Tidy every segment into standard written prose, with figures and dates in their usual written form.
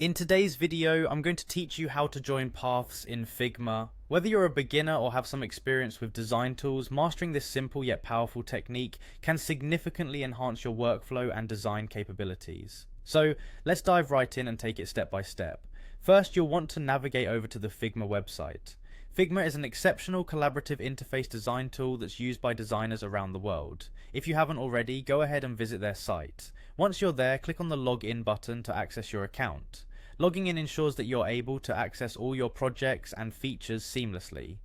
In today's video, I'm going to teach you how to join paths in Figma. Whether you're a beginner or have some experience with design tools, mastering this simple yet powerful technique can significantly enhance your workflow and design capabilities. So let's dive right in and take it step by step. First, you'll want to navigate over to the Figma website. Figma is an exceptional collaborative interface design tool that's used by designers around the world. If you haven't already, go ahead and visit their site. Once you're there, click on the login button to access your account. Logging in ensures that you're able to access all your projects and features seamlessly.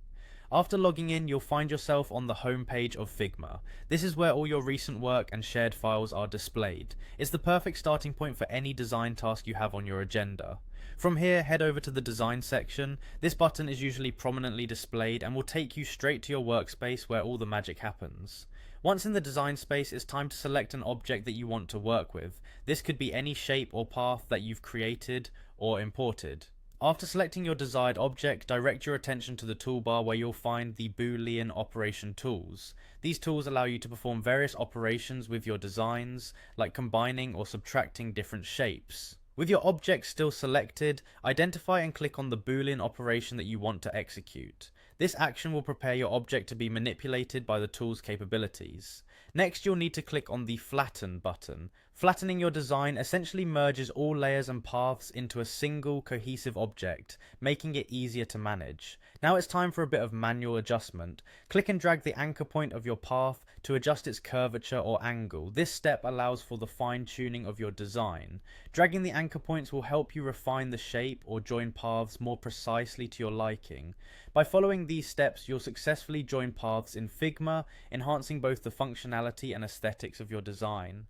After logging in, you'll find yourself on the home page of Figma. This is where all your recent work and shared files are displayed. It's the perfect starting point for any design task you have on your agenda. From here, head over to the design section. This button is usually prominently displayed and will take you straight to your workspace where all the magic happens. Once in the design space, it's time to select an object that you want to work with. This could be any shape or path that you've created or imported. After selecting your desired object, direct your attention to the toolbar where you'll find the Boolean operation tools. These tools allow you to perform various operations with your designs, like combining or subtracting different shapes. With your object still selected, identify and click on the Boolean operation that you want to execute. This action will prepare your object to be manipulated by the tool's capabilities. Next, you'll need to click on the Flatten button. Flattening your design essentially merges all layers and paths into a single cohesive object, making it easier to manage. Now it's time for a bit of manual adjustment. Click and drag the anchor point of your path to adjust its curvature or angle. This step allows for the fine-tuning of your design. Dragging the anchor points will help you refine the shape or join paths more precisely to your liking. By following these steps, you'll successfully join paths in Figma, enhancing both the functionality and aesthetics of your design.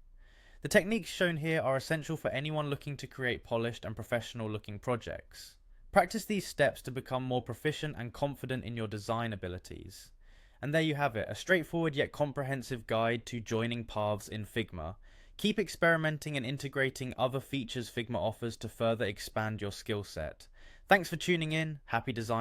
The techniques shown here are essential for anyone looking to create polished and professional looking projects. Practice these steps to become more proficient and confident in your design abilities. And there you have it, a straightforward yet comprehensive guide to joining paths in Figma. Keep experimenting and integrating other features Figma offers to further expand your skill set. Thanks for tuning in, happy design.